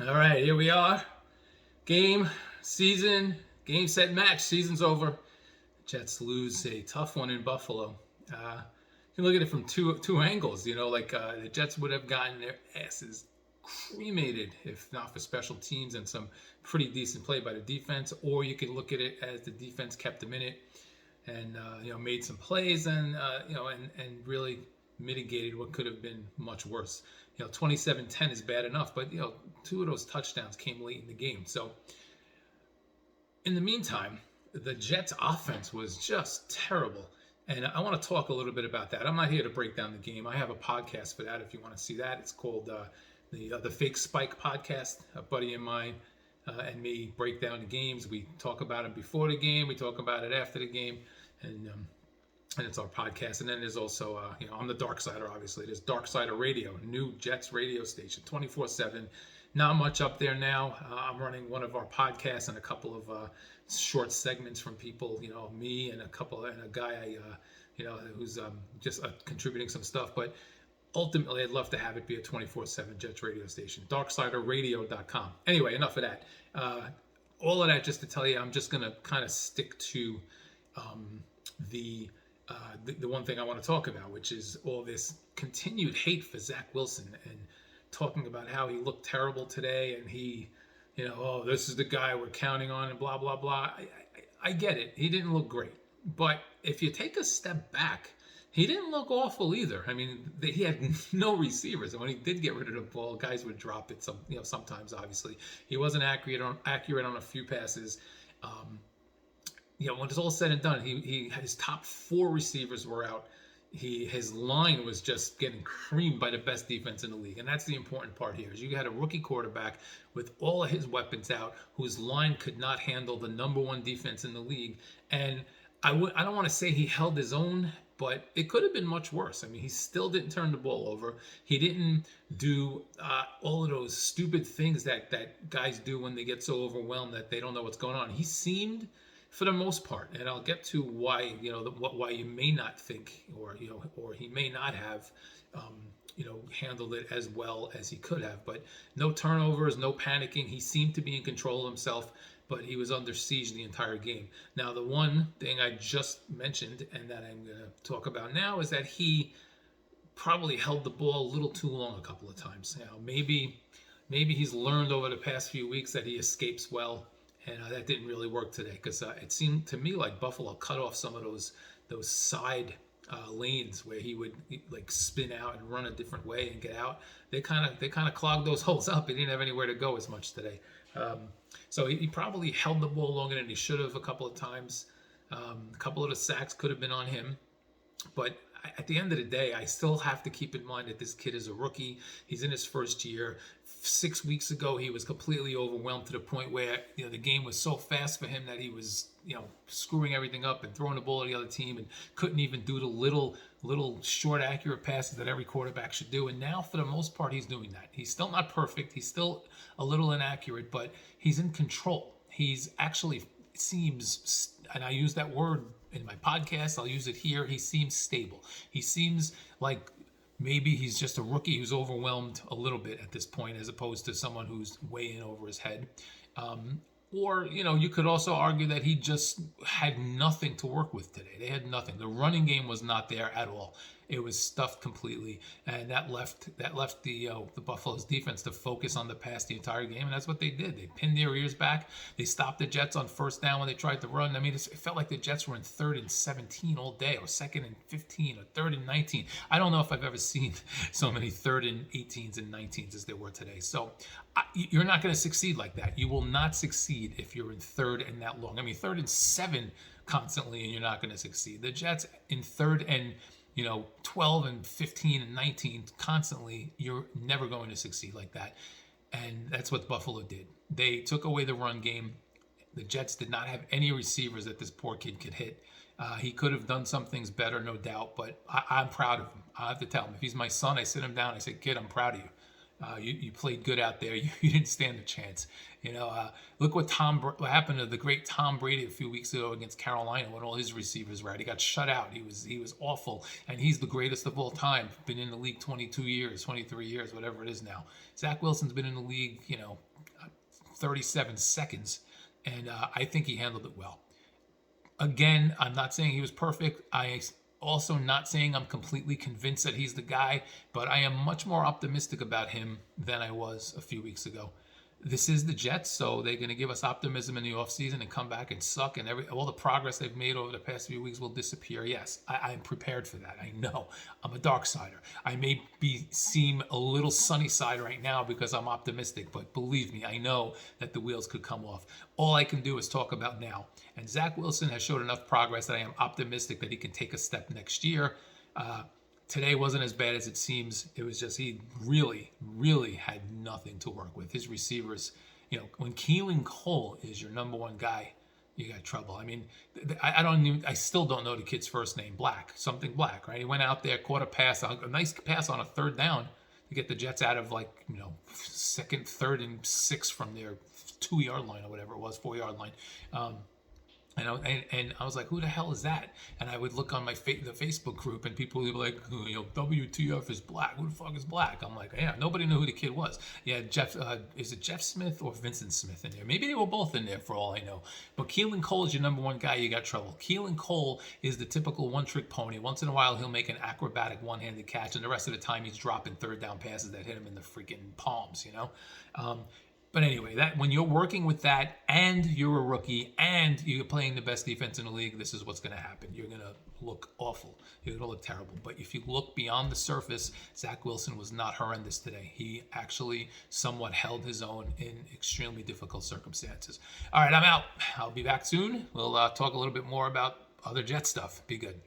All right, here we are. Game, season, game, set, match. Season's over. Jets lose a tough one in Buffalo. You can look at it from two angles. The Jets would have gotten their asses cremated if not for special teams and some pretty decent play by the defense. Or you could look at it as the defense kept them in it and made some plays and really mitigated what could have been much worse. 27-10 is bad enough, but two of those touchdowns came late in the game. So in the meantime, the Jets offense was just terrible. And I want to talk a little bit about that. I'm not here to break down the game. I have a podcast for that if you want to see that. It's called the Fake Spike Podcast. A buddy of mine and me break down the games. We talk about it before the game. We talk about it after the game. And it's our podcast. And then there's also, I'm the Dark Sider, obviously. There's Dark Sider Radio, new Jets radio station, 24/7. Not much up there now. I'm running one of our podcasts and a couple of short segments from people, me and a guy, who's just contributing some stuff. But ultimately, I'd love to have it be a 24/7 Jets radio station. Darksiderradio.com. Anyway, enough of that. All of that just to tell you, I'm just going to kind of stick to the one thing I want to talk about, which is all this continued hate for Zach Wilson and talking about how he looked terrible today and he, oh, this is the guy we're counting on and blah, blah, blah. I get it. He didn't look great. But if you take a step back, he didn't look awful either. I mean, he had no receivers. And when he did get rid of the ball, guys would drop it sometimes, obviously. He wasn't accurate on a few passes. When it's all said and done, he his top four receivers were out. His line was just getting creamed by the best defense in the league, and that's the important part here. Is you had a rookie quarterback with all of his weapons out, whose line could not handle the number one defense in the league. And I don't want to say he held his own, but it could have been much worse. I mean, he still didn't turn the ball over. He didn't do all of those stupid things that guys do when they get so overwhelmed that they don't know what's going on. He seemed, for the most part, and I'll get to why why you may not think or he may not have handled it as well as he could have. But no turnovers, no panicking. He seemed to be in control of himself, but he was under siege the entire game. Now, the one thing I just mentioned and that I'm going to talk about now is that he probably held the ball a little too long a couple of times. Maybe he's learned over the past few weeks that he escapes well. And that didn't really work today because it seemed to me like Buffalo cut off some of those side lanes where he would like spin out and run a different way and get out. They kind of clogged those holes up. He didn't have anywhere to go as much today. So he probably held the ball longer than he should have a couple of times. A couple of the sacks could have been on him, but at the end of the day, I still have to keep in mind that this kid is a rookie. He's in his first year. 6 weeks ago, he was completely overwhelmed to the point where the game was so fast for him that he was screwing everything up and throwing the ball at the other team and couldn't even do the little short accurate passes that every quarterback should do. And now, for the most part, he's doing that. He's still not perfect. He's still a little inaccurate, but he's in control. He's actually seems, and I use that word in my podcast, I'll use it here. He seems stable. He seems like maybe he's just a rookie who's overwhelmed a little bit at this point, as opposed to someone who's way in over his head. Or, you could also argue that he just had nothing to work with today. They had nothing. The running game was not there at all. It was stuffed completely, and that left the Buffalo's defense to focus on the pass the entire game, and that's what they did. They pinned their ears back. They stopped the Jets on first down when they tried to run. I mean, it felt like the Jets were in 3rd and 17 all day, or 2nd and 15, or 3rd and 19. I don't know if I've ever seen so many 3rd and 18s and 19s as there were today. So you're not going to succeed like that. You will not succeed if you're in 3rd and that long. I mean, 3rd and 7 constantly, and you're not going to succeed. The Jets in 3rd and 12 and 15 and 19 constantly, you're never going to succeed like that. And that's what Buffalo did. They took away the run game. The Jets did not have any receivers that this poor kid could hit. He could have done some things better, no doubt, but I'm proud of him. I have to tell him. If he's my son, I sit him down. I say, kid, I'm proud of you. You played good out there. You didn't stand a chance. Look what what happened to the great Tom Brady a few weeks ago against Carolina when all his receivers were out. He got shut out. He was awful, and he's the greatest of all time. Been in the league 22 years, 23 years, whatever it is now. Zach Wilson's been in the league, 37 seconds, and I think he handled it well. Again, I'm not saying he was perfect. I also not saying I'm completely convinced that he's the guy, but I am much more optimistic about him than I was a few weeks ago. This is the Jets, so they're going to give us optimism in the offseason and come back and suck, and all the progress they've made over the past few weeks will disappear. Yes, I'm prepared for that. I know. I'm a dark sider. I may seem a little sunny side right now because I'm optimistic, but believe me, I know that the wheels could come off. All I can do is talk about now. And Zach Wilson has showed enough progress that I am optimistic that he can take a step next year. Today wasn't as bad as it seems. It was just he really, really had nothing to work with. His receivers, when Keelan Cole is your number one guy, you got trouble. I mean, I still don't know the kid's first name. Something Black, right? He went out there, caught a nice pass on a third down to get the Jets out of second, third, and 6 from their 2-yard line or whatever it was, 4-yard line. And I was like, who the hell is that? And I would look on the Facebook group, and people would be like, WTF is Black. Who the fuck is Black? I'm like, yeah, nobody knew who the kid was. Yeah, is it Jeff Smith or Vincent Smith in there? Maybe they were both in there for all I know. But Keelan Cole is your number one guy. You got trouble. Keelan Cole is the typical one-trick pony. Once in a while, he'll make an acrobatic one-handed catch, and the rest of the time, he's dropping third down passes that hit him in the freaking palms, But anyway, that when you're working with that and you're a rookie and you're playing the best defense in the league, this is what's going to happen. You're going to look awful. You're going to look terrible. But if you look beyond the surface, Zach Wilson was not horrendous today. He actually somewhat held his own in extremely difficult circumstances. All right, I'm out. I'll be back soon. We'll talk a little bit more about other Jet stuff. Be good.